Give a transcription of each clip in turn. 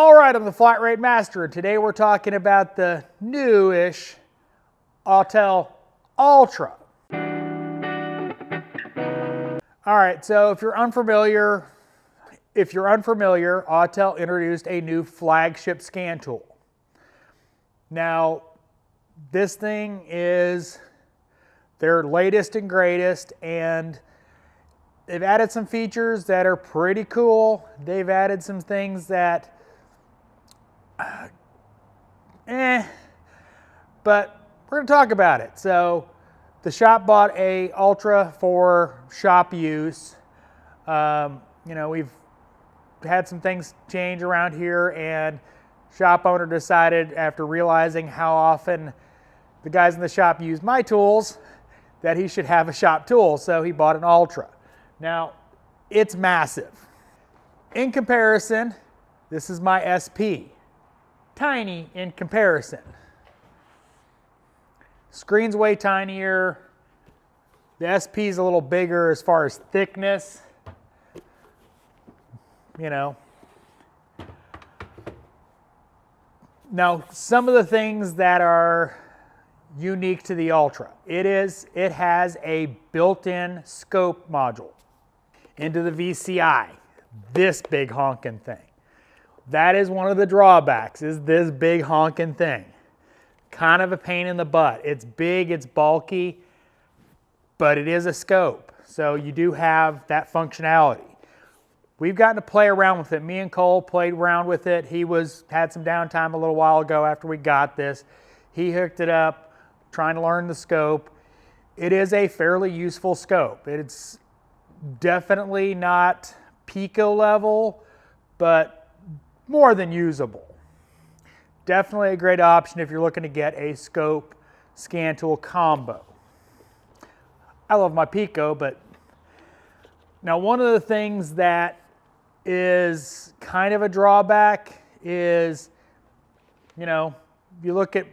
All right, I'm the Flat Rate Master. Today we're talking about the newish Autel Ultra. All right, so if you're unfamiliar, Autel introduced a new flagship scan tool. Now, this thing is their latest and greatest, and they've added some features that are pretty cool. They've added some things that but we're going to talk about it. So the shop bought a Ultra for shop use. We've had some things change around here, and shop owner decided, after realizing how often the guys in the shop use my tools, that he should have a shop tool. So he bought an Ultra. Now, it's massive. In comparison, this is my SP. Tiny in comparison. Screen's way tinier. The SP is a little bigger as far as thickness. Now, some of the things that are unique to the Ultra. It has a built-in scope module into the VCI. This big honking thing. That is one of the drawbacks, is this big honking thing. Kind of a pain in the butt. It's big, it's bulky, but it is a scope. So you do have that functionality. We've gotten to play around with it. Me and Cole played around with it. He had some downtime a little while ago after we got this. He hooked it up, trying to learn the scope. It is a fairly useful scope. It's definitely not Pico level, but more than usable. Definitely a great option if you're looking to get a scope scan tool combo. I love my Pico, but now one of the things that is kind of a drawback is, if you look at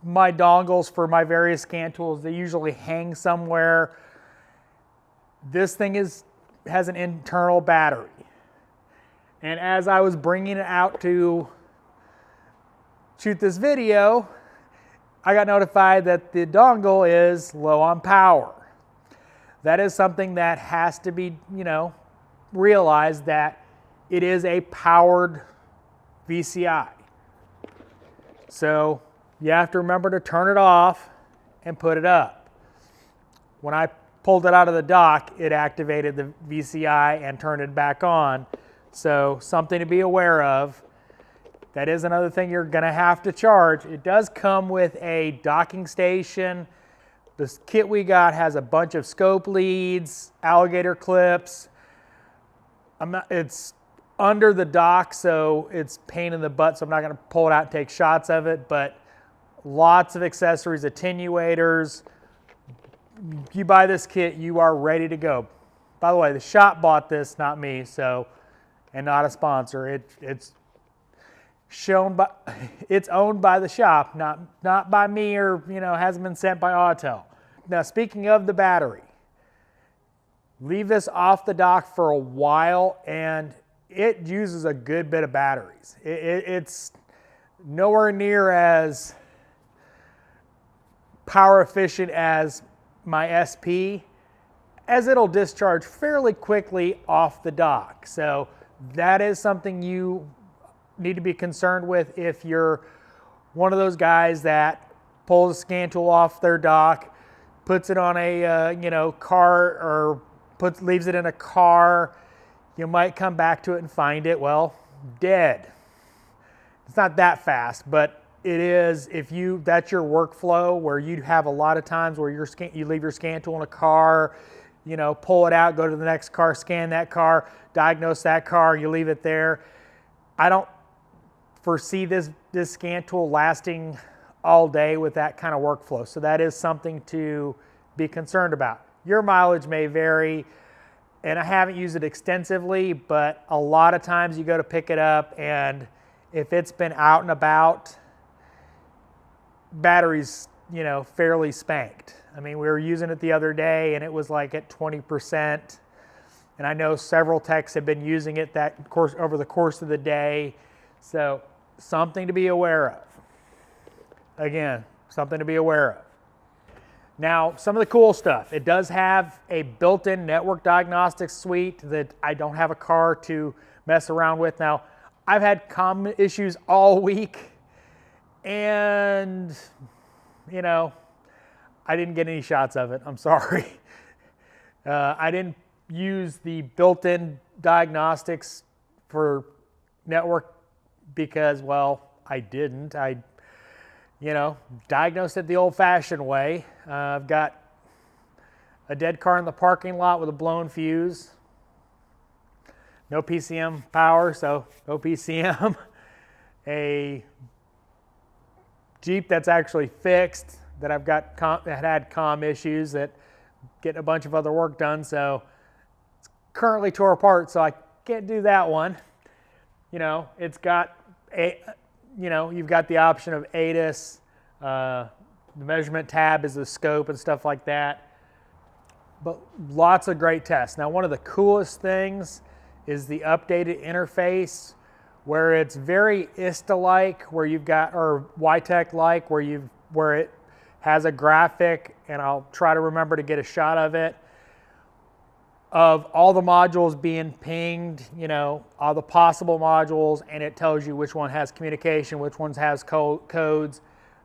my dongles for my various scan tools, they usually hang somewhere. This thing has an internal battery. And as I was bringing it out to shoot this video, I got notified that the dongle is low on power. That is something that has to be, realized, that it is a powered VCI. So you have to remember to turn it off and put it up. When I pulled it out of the dock, it activated the VCI and turned it back on. So something to be aware of. That is another thing you're going to have to charge. It does come with a docking station. This kit we got has a bunch of scope leads, alligator clips. It's under the dock, so it's pain in the butt, so I'm not going to pull it out and take shots of it, but lots of accessories, attenuators. You buy this kit, you are ready to go. By the way, the shop bought this, not me, and not a sponsor. It's owned by the shop, not by me, or hasn't been sent by Autel. Now, speaking of the battery, leave this off the dock for a while, and it uses a good bit of batteries. It's nowhere near as power efficient as my SP, as it'll discharge fairly quickly off the dock. So that is something you need to be concerned with if you're one of those guys that pulls a scan tool off their dock, puts it on a car, or leaves it in a car. You might come back to it and find it, dead. It's not that fast, but it is. That's your workflow, where you have a lot of times where you leave your scan tool in a car, pull it out, go to the next car, scan that car, diagnose that car, you leave it there. I don't foresee this scan tool lasting all day with that kind of workflow. So that is something to be concerned about. Your mileage may vary, and I haven't used it extensively, but a lot of times you go to pick it up, and if it's been out and about, battery's, fairly spanked. I mean, we were using it the other day, and it was like at 20%. And I know several techs have been using it over the course of the day. So something to be aware of. Again, something to be aware of. Now, some of the cool stuff. It does have a built-in network diagnostics suite that I don't have a car to mess around with. Now, I've had common issues all week, and, you know, I didn't get any shots of it. I'm sorry. I didn't use the built-in diagnostics for network because, well, I didn't. I diagnosed it the old-fashioned way. I've got a dead car in the parking lot with a blown fuse. No PCM power, so no PCM. A Jeep that's actually fixed that I've got that had comm issues that getting a bunch of other work done, so it's currently tore apart, so I can't do that one. It's got you've got the option of ADAS, the measurement tab is the scope and stuff like that. But lots of great tests. Now, one of the coolest things is the updated interface, where it's very ISTA-like, where you've got, or YTech-like, where it has a graphic, and I'll try to remember to get a shot of it, of all the modules being pinged, all the possible modules, and it tells you which one has communication, which ones has codes.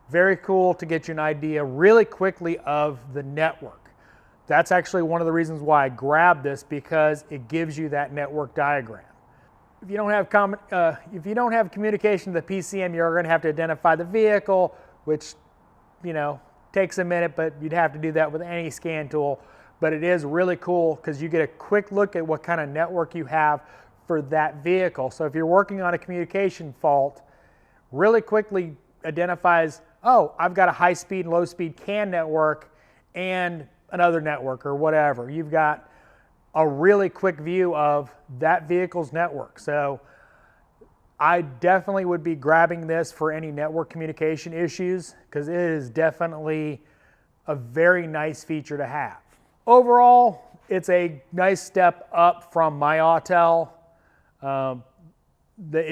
Very cool to get you an idea really quickly of the network. That's actually one of the reasons why I grabbed this, because it gives you that network diagram. If you don't have communication to the PCM, you're going to have to identify the vehicle, which takes a minute, but you'd have to do that with any scan tool. But it is really cool because you get a quick look at what kind of network you have for that vehicle. So if you're working on a communication fault, really quickly identifies, oh, I've got a high-speed and low-speed CAN network and another network or whatever. You've got a really quick view of that vehicle's network. So I definitely would be grabbing this for any network communication issues, because it is definitely a very nice feature to have. Overall, it's a nice step up from my Autel. The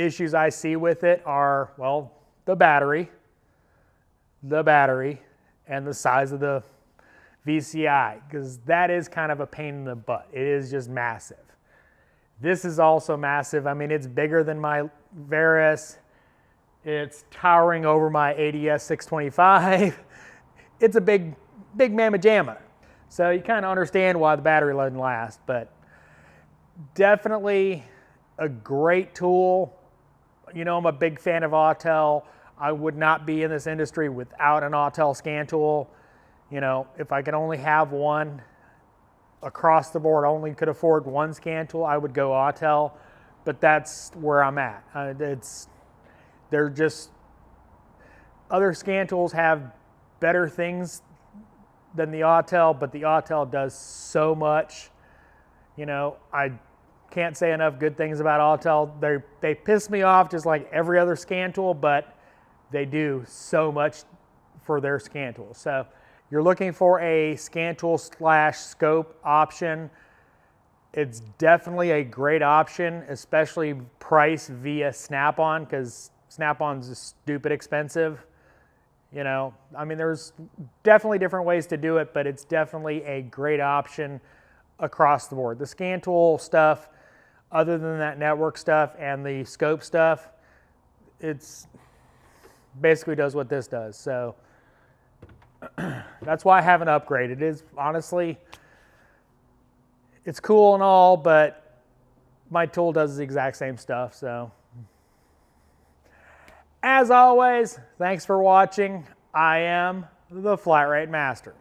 issues I see with it are, well, the battery, and the size of the VCI, because that is kind of a pain in the butt. It is just massive. This is also massive. I mean, it's bigger than my Veris. It's towering over my ADS 625. It's a big mamma jamma. So you kind of understand why the battery doesn't last, but definitely a great tool. I'm a big fan of Autel. I would not be in this industry without an Autel scan tool. If I could only have one across the board, only could afford one scan tool, I would go Autel, but that's where I'm at. They're just, other scan tools have better things than the Autel, but the Autel does so much. I can't say enough good things about Autel. They piss me off just like every other scan tool, but they do so much for their scan tool. So you're looking for a scan tool / scope option, it's definitely a great option, especially priced via Snap-on, because Snap-on's just stupid expensive. There's definitely different ways to do it, but it's definitely a great option across the board. The scan tool stuff, other than that network stuff and the scope stuff, it's basically does what this does. So that's why I haven't upgraded. It is honestly, it's cool and all, but my tool does the exact same stuff. So as always, thanks for watching. I am the Flat Rate Master.